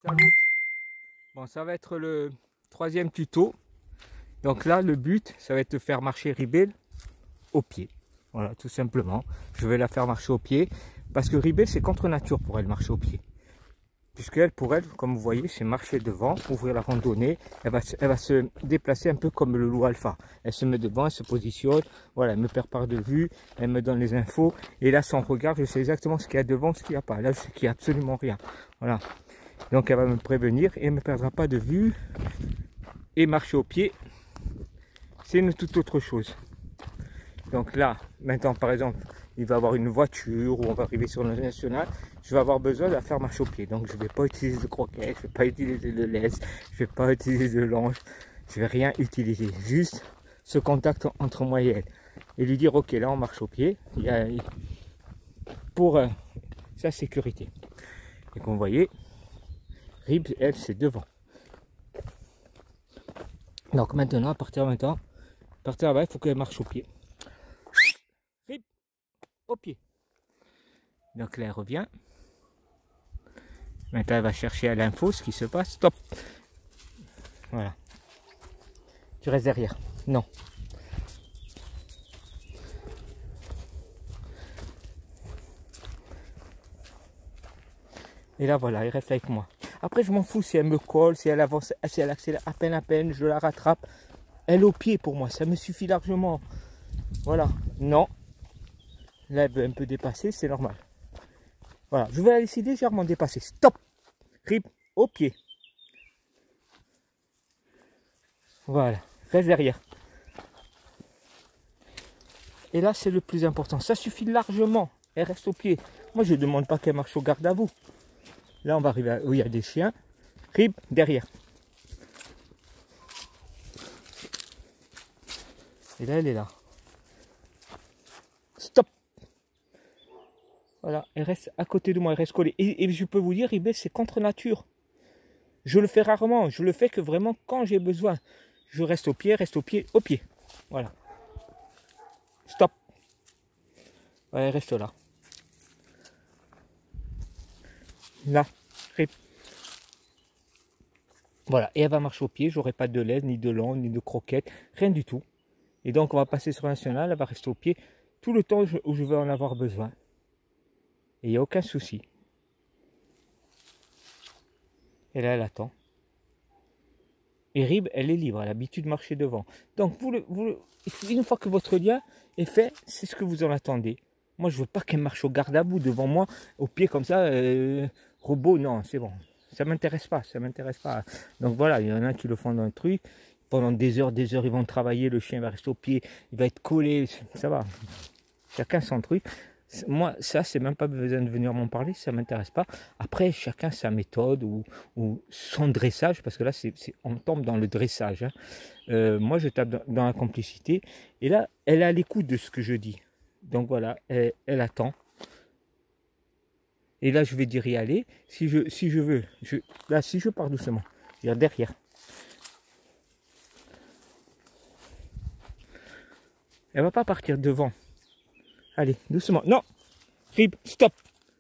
Salut. Bon, ça va être le troisième tuto. Donc là, le but, ça va être de faire marcher Ribelle au pied. Voilà, tout simplement. Je vais la faire marcher au pied. Parce que Ribelle, c'est contre nature pour elle, marcher au pied. Puisqu'elle, pour elle, comme vous voyez, c'est marcher devant, ouvrir la randonnée. Elle va se déplacer un peu comme le loup alpha. Elle se met devant, elle se positionne. Voilà, elle me perd pas de vue. Elle me donne les infos. Et là, son regard, je sais exactement ce qu'il y a devant, ce qu'il n'y a pas. Là, je sais qu'il n'y a absolument rien. Voilà. Donc, elle va me prévenir et elle ne me perdra pas de vue. Et marcher au pied, c'est une toute autre chose. Donc là, maintenant, par exemple, il va y avoir une voiture ou on va arriver sur le national, je vais avoir besoin de la faire marcher au pied. Donc je ne vais pas utiliser de croquettes, je ne vais pas utiliser de laisse, je ne vais pas utiliser de lange, je ne vais rien utiliser. Juste ce contact entre moi et elle. Et lui dire, ok, là on marche au pied, pour sa sécurité. Et comme vous voyez, Rib, elle, c'est devant. Donc maintenant, à partir de là-bas, il faut qu'elle marche au pied. Rib, au pied. Donc là, elle revient. Maintenant, elle va chercher à l'info ce qui se passe. Stop. Voilà. Tu restes derrière. Non. Et là, voilà, elle reste avec moi. Après, je m'en fous si elle me colle, si elle avance, si elle accélère à peine, je la rattrape. Elle au pied pour moi, ça me suffit largement. Voilà. Non. Là, elle veut un peu dépasser, c'est normal. Voilà, je vais la laisser légèrement dépasser. Stop. Rib, au pied. Voilà, reste derrière. Et là, c'est le plus important. Ça suffit largement. Elle reste au pied. Moi, je ne demande pas qu'elle marche au garde à vous. Là, on va arriver où il y a des chiens. Rib, derrière. Et là, elle est là. Stop. Voilà, elle reste à côté de moi, elle reste collée. Et je peux vous dire, Rib, c'est contre nature. Je le fais rarement. Je le fais que vraiment quand j'ai besoin. Je reste au pied, au pied. Voilà. Stop. Ouais, elle reste là. Là. Rib. Voilà, et elle va marcher au pied. J'aurai pas de laine, ni de langue, ni de croquettes, rien du tout. Et donc on va passer sur le national, elle va rester au pied tout le temps où je vais en avoir besoin. Et il n'y a aucun souci. Et là, elle attend. Et Rib, elle est libre, elle a l'habitude de marcher devant. Donc, une fois que votre lien est fait, c'est ce que vous en attendez. Moi, je ne veux pas qu'elle marche au garde à vous devant moi, au pied comme ça, robot, non, c'est bon. Ça ne m'intéresse pas, ça ne m'intéresse pas. Donc voilà, il y en a qui le font dans le truc. Pendant des heures, ils vont travailler, le chien va rester au pied, il va être collé, ça va. Chacun son truc. Moi, ça, c'est même pas besoin de venir m'en parler, ça ne m'intéresse pas. Après, chacun sa méthode ou son dressage, parce que là, on tombe dans le dressage. Hein. Moi, je tape dans la complicité. Et là, elle est à l'écoute de ce que je dis. Donc voilà, elle attend. Et là, je vais dire y aller. Si je veux, là, si je pars doucement, je vais derrière. Elle ne va pas partir devant. Allez, doucement. Non. Rib, stop.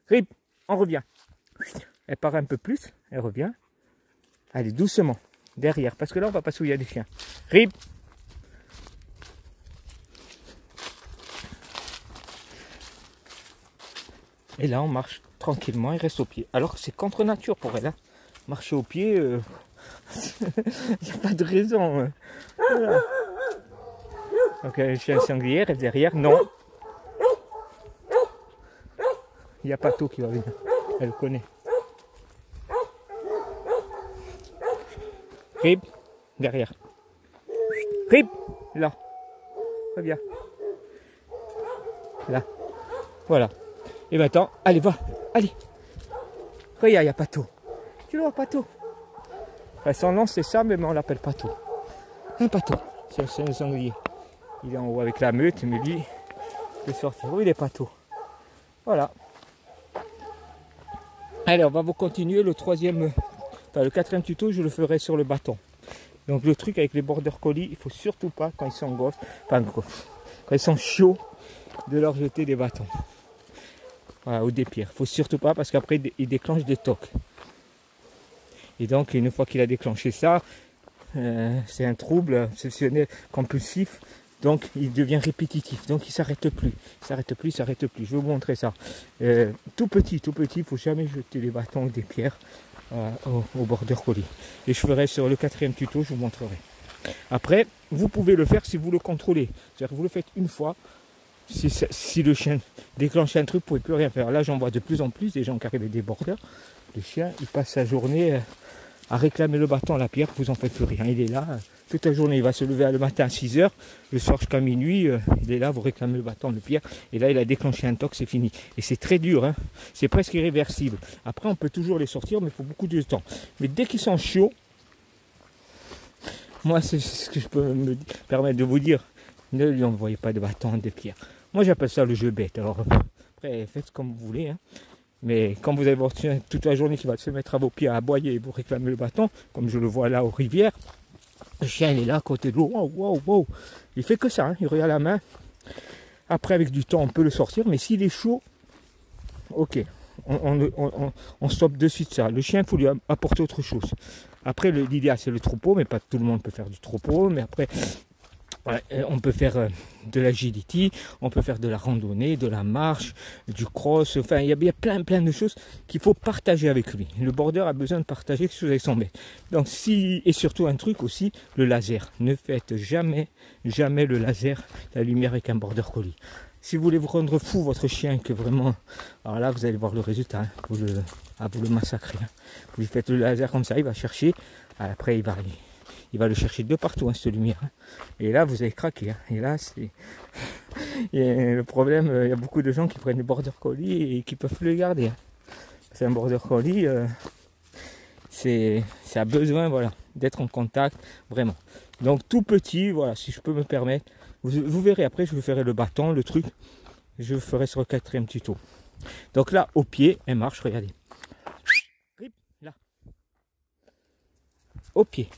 Rib, on revient. Elle part un peu plus. Elle revient. Allez, doucement. Derrière. Parce que là, on va passer où il y a des chiens. Rib. Et là, on marche tranquillement. Elle reste au pied. Alors que c'est contre nature pour elle. Hein. Marcher au pied, il n'y a pas de raison. Hein. Voilà. Donc, le chien sanglier reste derrière. Non. Il y a Pato qui va venir. Elle connaît. Rib, derrière. Rib, là. Reviens. Là. Voilà. Et maintenant, allez, va. Allez. Regarde, il y a Pato. Tu le vois, Pato. Enfin, son nom, c'est ça, mais on l'appelle Pato. Un Pato. C'est un sanglier. Il est en haut avec la meute, mais lui, il est sorti. Oh, il est Pato. Voilà. Allez, on va vous continuer le quatrième tuto, je le ferai sur le bâton. Donc le truc avec les border collies, il ne faut surtout pas, quand ils sont gosses, quand ils sont chauds, de leur jeter des bâtons. Voilà, ou des pierres. Il ne faut surtout pas, parce qu'après, ils déclenchent des tocs. Et donc, une fois qu'il a déclenché ça, c'est un trouble obsessionnel compulsif. Donc, il devient répétitif. Donc, il ne s'arrête plus. Il s'arrête plus, il s'arrête plus. Je vais vous montrer ça. Tout petit, il ne faut jamais jeter des bâtons ou des pierres au border collie. Et je ferai sur le 4e tuto, je vous montrerai. Après, vous pouvez le faire si vous le contrôlez. C'est-à-dire que vous le faites une fois. Si le chien déclenche un truc, vous ne pouvez plus rien faire. Là, j'en vois de plus en plus des gens qui arrivent avec des borders. Le chien, il passe sa journée à réclamer le bâton à la pierre, vous en faites plus rien. Il est là toute la journée, il va se lever le matin à 6 h, le soir jusqu'à minuit, il est là, vous réclamez le bâton de pierre, et là il a déclenché un toc, c'est fini. Et c'est très dur, hein. C'est presque irréversible. Après on peut toujours les sortir, mais il faut beaucoup de temps. Mais dès qu'ils sont chauds, moi c'est ce que je peux me permettre de vous dire, ne lui envoyez pas de bâton de pierre. Moi j'appelle ça le jeu bête. Alors après faites comme vous voulez, hein. Mais quand vous avez votre chien toute la journée qui va se mettre à vos pieds à aboyer et vous réclamer le bâton, comme je le vois là aux rivières, le chien il est là à côté de l'eau, wow. Il fait que ça, hein. Il regarde la main. Après avec du temps on peut le sortir, mais s'il est chaud, ok, on stoppe de suite ça. Le chien il faut lui apporter autre chose. Après l'idéal c'est le troupeau, mais pas tout le monde peut faire du troupeau, mais après... Ouais, on peut faire de l'agility, on peut faire de la randonnée, de la marche, du cross, enfin il y a plein de choses qu'il faut partager avec lui. Le border a besoin de partager quelque chose avec son maître. Donc et surtout un truc aussi, le laser. Ne faites jamais le laser, la lumière avec un border collie. Si vous voulez vous rendre fou votre chien, que vraiment, alors là vous allez voir le résultat, hein, vous le massacrez. Hein. Vous lui faites le laser comme ça, il va chercher, après il va le chercher de partout, hein, cette lumière. Hein. Et là, vous avez craqué. Hein. Et là, c'est... le problème, il y a beaucoup de gens qui prennent des border collie et qui peuvent plus les garder. Hein. C'est un border collie, ça a besoin, voilà, d'être en contact, vraiment. Donc tout petit, voilà, si je peux me permettre. Vous verrez après, je vous ferai le bâton, le truc. Je le ferai sur le 4e tuto. Donc là, au pied, elle marche, regardez. Là. Au pied.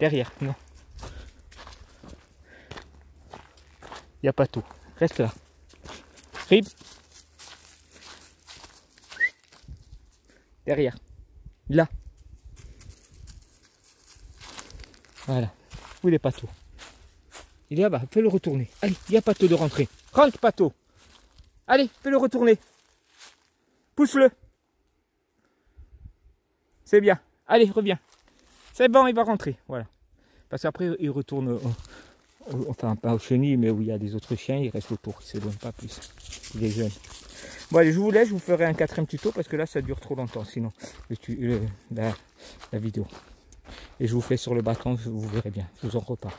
Derrière, non. Il n'y a pas tout. Reste là. Rib. Derrière. Là. Voilà. Où il est Pato? Il est là-bas. Fais-le retourner. Allez, il n'y a pas tout de rentrer. Rentre, Pato. Allez, fais-le retourner. Pousse-le. C'est bien. Allez, reviens. C'est bon, il va rentrer, voilà. Parce qu'après, il retourne, enfin pas au chenil, mais où il y a des autres chiens, il reste autour, il ne s'éloigne pas plus. Il est jeune. Bon allez, je vous laisse, je vous ferai un 4e tuto, parce que là, ça dure trop longtemps, sinon, la vidéo. Et je vous fais sur le bâton, vous verrez bien, je vous en reparle.